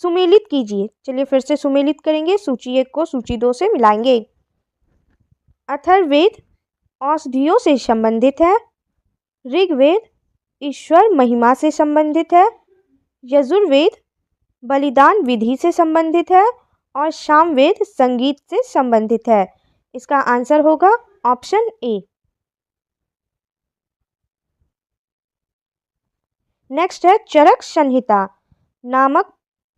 सुमेलित कीजिए। चलिए फिर से सुमेलित करेंगे। सूची 1 को सूची 2 से मिलाएंगे। अथर्ववेद औषधियों से संबंधित है। ऋग्वेद ईश्वर महिमा से संबंधित है। यजुर्वेद बलिदान विधि से संबंधित है। और सामवेद संगीत से संबंधित है। इसका आंसर होगा ऑप्शन ए। नेक्स्ट है चरक संहिता नामक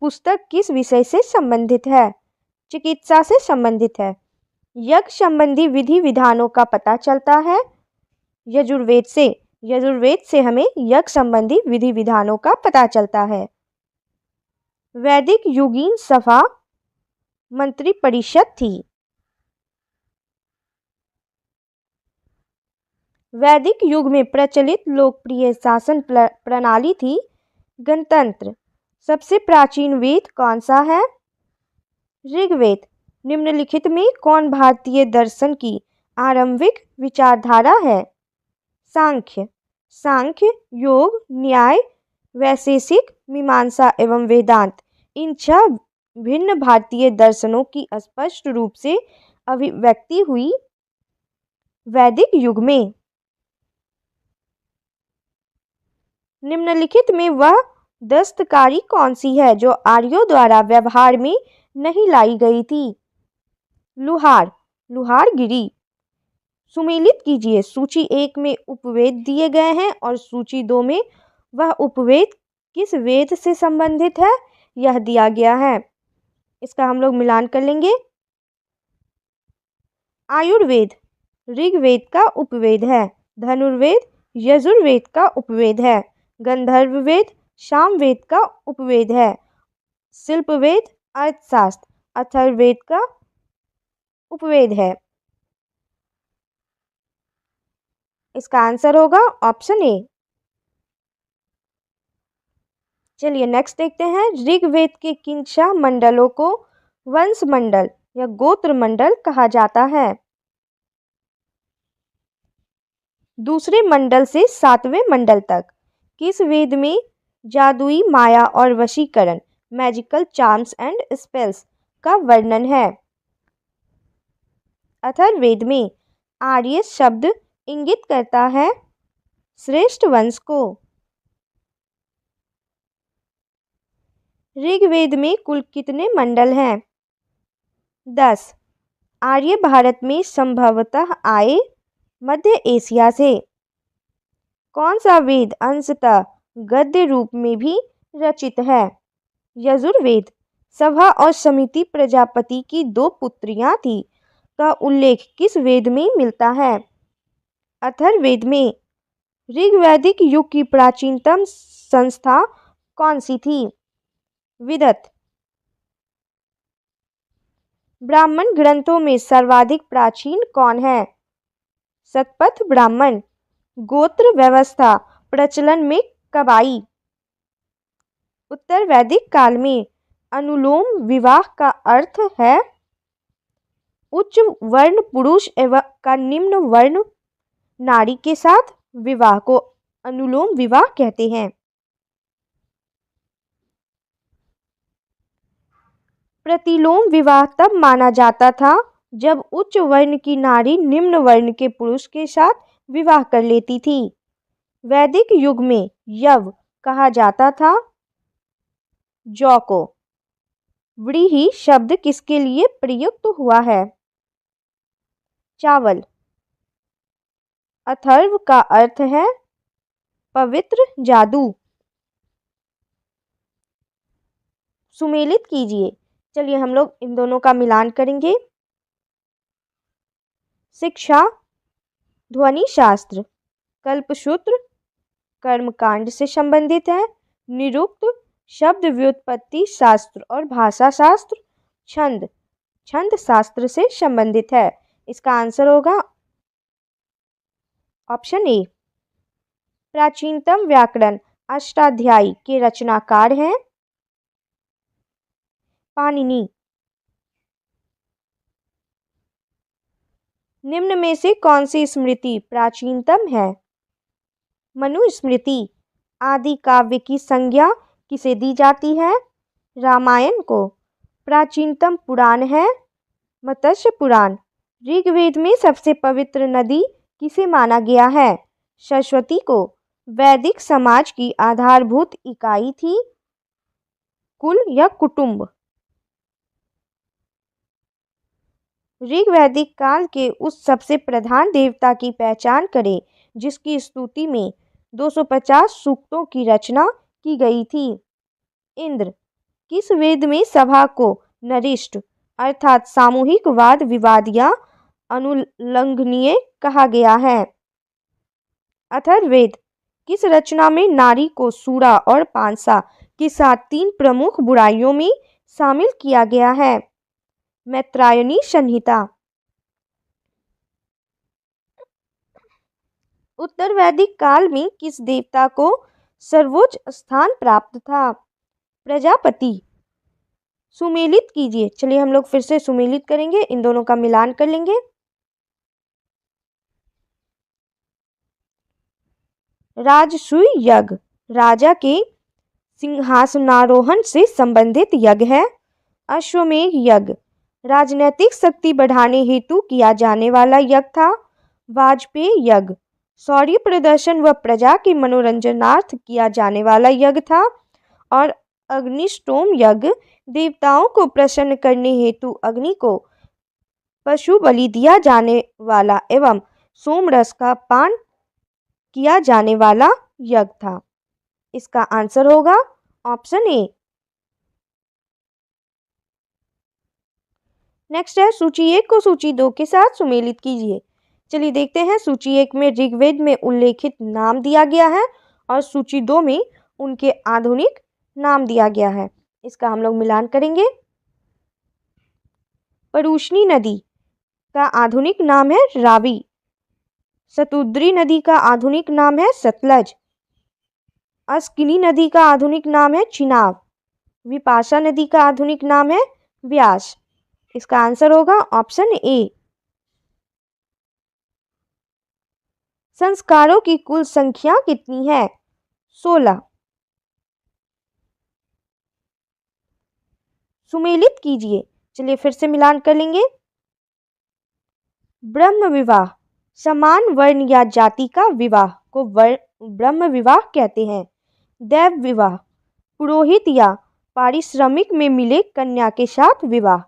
पुस्तक किस विषय से संबंधित है? चिकित्सा से संबंधित है। यज्ञ संबंधी विधि विधानों का पता चलता है यजुर्वेद से। यजुर्वेद से हमें यज्ञ संबंधी विधि विधानों का पता चलता है। वैदिक युगीन सभा मंत्री परिषद थी। वैदिक युग में प्रचलित लोकप्रिय शासन प्रणाली थी गणतंत्र। सबसे प्राचीन वेद कौन सा है? ऋग्वेद। निम्नलिखित में कौन भारतीय दर्शन की आरंभिक विचारधारा है? सांख्य। सांख्य योग न्याय वैशेषिक मीमांसा एवं वेदांत इन 6 भिन्न भारतीय दर्शनों की स्पष्ट रूप से अभिव्यक्ति हुई वैदिक युग में। निम्नलिखित में वह दस्तकारी कौन सी है जो आर्यों द्वारा व्यवहार में नहीं लाई गई थी? लुहार। लुहारगिरी। सुमेलित कीजिए। सूची 1 में उपवेद दिए गए हैं और सूची 2 में वह उपवेद किस वेद से संबंधित है यह दिया गया है। इसका हम लोग मिलान कर लेंगे। आयुर्वेद ऋग्वेद का उपवेद है। धनुर्वेद यजुर्वेद का उपवेद है। गंधर्ववेद सामवेद का उपवेद है। शिल्पवेद अर्थशास्त्र अथर्ववेद का उपवेद है। इसका आंसर होगा ऑप्शन ए। चलिए नेक्स्ट देखते हैं। ऋग्वेद के किन 6 मंडलों को वंश मंडल या गोत्र मंडल कहा जाता है? दूसरे मंडल से 7वें मंडल तक। किस वेद में जादुई माया और वशीकरण मैजिकल चार्म्स एंड स्पेल्स का वर्णन है? अथर्ववेद में। आर्य शब्द इंगित करता है श्रेष्ठ वंश को। ऋग्वेद में कुल कितने मंडल हैं? 10। आर्य भारत में संभवतः आए मध्य एशिया से। कौन सा वेद अंशतः गद्य रूप में भी रचित है? यजुर्वेद। सभा और समिति प्रजापति की 2 पुत्रियां थी का उल्लेख किस वेद में मिलता है? अथर्ववेद में। ऋग्वैदिक युग की प्राचीनतम संस्था कौन सी थी? विदत। ब्राह्मण ग्रंथों में सर्वाधिक प्राचीन कौन है? शतपथ ब्राह्मण। गोत्र व्यवस्था प्रचलन में कब आई? उत्तर वैदिक काल में। अनुलोम विवाह का अर्थ है उच्च वर्ण पुरुष एवं का निम्न वर्ण नारी के साथ विवाह को अनुलोम विवाह कहते हैं। प्रतिलोम विवाह तब माना जाता था जब उच्च वर्ण की नारी निम्न वर्ण के पुरुष के साथ विवाह कर लेती थी। वैदिक युग में यव कहा जाता था जौ को। व्रीहि शब्द किसके लिए प्रयुक्त हुआ है? चावल। अथर्व का अर्थ है पवित्र जादू। सुमेलित कीजिए। चलिए हम लोग इन दोनों का मिलान करेंगे। शिक्षा ध्वनि शास्त्र कल्पसूत्र कर्मकांड से संबंधित है। निरुक्त शब्द व्युत्पत्ति शास्त्र और भाषा शास्त्र। छंद छंद शास्त्र से संबंधित है। इसका आंसर होगा ऑप्शन ए। प्राचीनतम व्याकरण अष्टाध्यायी के रचनाकार हैं पाणिनि। निम्न में से कौन सी स्मृति प्राचीनतम है? मनुस्मृति। आदि काव्य की संज्ञा किसे दी जाती है? रामायण को प्राचीनतम पुराण है मत्स्य पुराण। ऋग्वेद में सबसे पवित्र नदी किसे माना गया है? सरस्वती को। वैदिक समाज की आधारभूत इकाई थी कुल या कुटुंब। ऋग्वैदिक काल के उस सबसे प्रधान देवता की पहचान करें जिसकी स्तुति में 250 सूक्तों की रचना की गई थी। इंद्र। किस वेद में सभा को नरिष्ठ अर्थात सामूहिक वाद विवाद या अनुल्लंघनीय कहा गया है? अथर्ववेद। किस रचना में नारी को सूरा और पांसा के साथ 3 प्रमुख बुराइयों में शामिल किया गया है? मैत्रायणी संहिता। उत्तर वैदिक काल में किस देवता को सर्वोच्च स्थान प्राप्त था? प्रजापति। सुमेलित कीजिए। चलिए हम लोग फिर से सुमेलित करेंगे, इन दोनों का मिलान कर लेंगे। राजसूय यज्ञ राजा के सिंहासनारोहण से संबंधित यज्ञ है। अश्वमेध यज्ञ राजनैतिक शक्ति बढ़ाने हेतु किया जाने वाला यज्ञ था। वाजपेय यज्ञ शौर्य प्रदर्शन व प्रजा के मनोरंजनार्थ किया जाने वाला यज्ञ था। और अग्निष्टोम यज्ञ देवताओं को प्रसन्न करने हेतु अग्नि को पशु बलि दिया जाने वाला एवं सोमरस का पान किया जाने वाला यज्ञ था। इसका आंसर होगा ऑप्शन ए। नेक्स्ट है सूची 1 को सूची 2 के साथ सुमेलित कीजिए। चलिए देखते हैं। सूची 1 में ऋग्वेद में उल्लेखित नाम दिया गया है और सूची 2 में उनके आधुनिक नाम दिया गया है। इसका हम लोग मिलान करेंगे। परुष्णी नदी का आधुनिक नाम है रावी। शतुद्री नदी का आधुनिक नाम है सतलज। अस्किनी नदी का आधुनिक नाम है चिनाब। विपाशा नदी का आधुनिक नाम है व्यास। इसका आंसर होगा ऑप्शन ए। संस्कारों की कुल संख्या कितनी है? 16। सुमेलित कीजिए। चलिए फिर से मिलान कर लेंगे। ब्रह्म विवाह समान वर्ण या जाति का विवाह को ब्रह्म विवाह कहते हैं। दैव विवाह पुरोहित या पारिश्रमिक में मिले कन्या के साथ विवाह।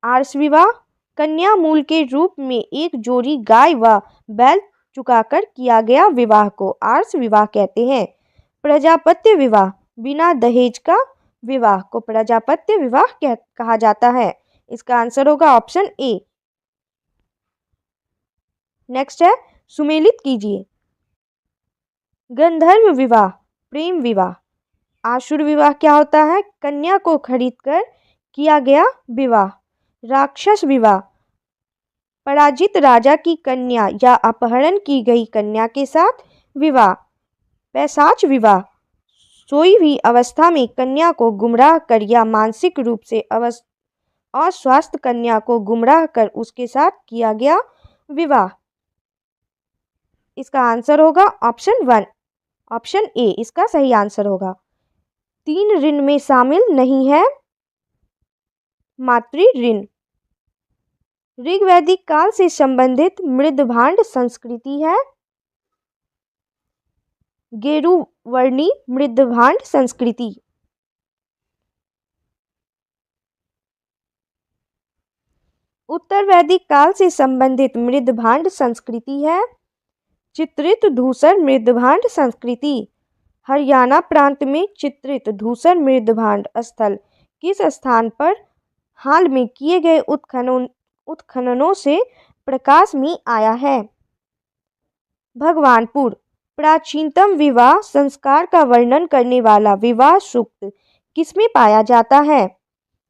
आर्ष विवाह कन्या मूल के रूप में एक जोड़ी गाय व बैल चुकाकर किया गया विवाह को आर्ष विवाह कहते हैं। प्रजापत्य विवाह बिना दहेज का विवाह को प्रजापत्य विवाह कहा जाता है। इसका आंसर होगा ऑप्शन ए। नेक्स्ट है सुमेलित कीजिए। गंधर्व विवाह प्रेम विवाह। आसुर विवाह क्या होता है? कन्या को खरीदकर किया गया विवाह। राक्षस विवाह पराजित राजा की कन्या या अपहरण की गई कन्या के साथ विवाह। पैशाच विवाह सोई हुई अवस्था में कन्या को गुमराह कर या मानसिक रूप से अस्वस्थ कन्या को गुमराह कर उसके साथ किया गया विवाह। इसका आंसर होगा ऑप्शन 1। ऑप्शन ए इसका सही आंसर होगा। 3 ऋण में शामिल नहीं है मातृ ऋण। ऋग्वैदिक काल से संबंधित मृदभांड संस्कृति है गेरुवर्णी मृदभांड संस्कृति। उत्तर वैदिक काल से संबंधित मृदभांड संस्कृति है चित्रित धूसर मृदभांड संस्कृति। हरियाणा प्रांत में चित्रित धूसर मृदभांड स्थल किस स्थान पर हाल में किए गए उत्खननों से प्रकाश में आया है? भगवानपुर। प्राचीनतम विवाह संस्कार का वर्णन करने वाला विवाह सूक्त किसमें पाया जाता है?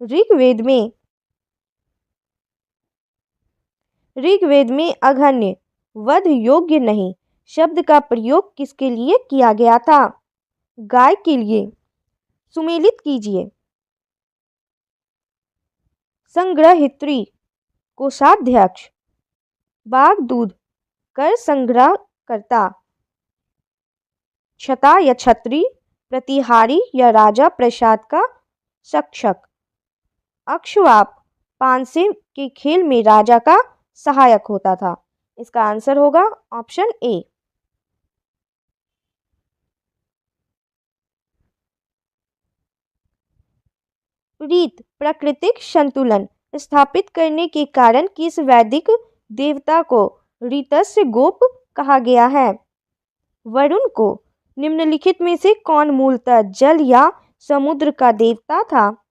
ऋग्वेद में। ऋग्वेद में अघन्य वध योग्य नहीं शब्द का प्रयोग किसके लिए किया गया था? गाय के लिए। सुमेलित कीजिए। संग्रहित्री कोषाध्यक्ष बाघ दूध कर संग्रह करता छता या छत्री प्रतिहारी या राजा प्रसाद का शिक्षक। अक्षवाप पानसे के खेल में राजा का सहायक होता था। इसका आंसर होगा ऑप्शन ए। रीत प्राकृतिक संतुलन स्थापित करने के कारण किस वैदिक देवता को रीतस्य गोप कहा गया है? वरुण को। निम्नलिखित में से कौन मूलतः जल या समुद्र का देवता था?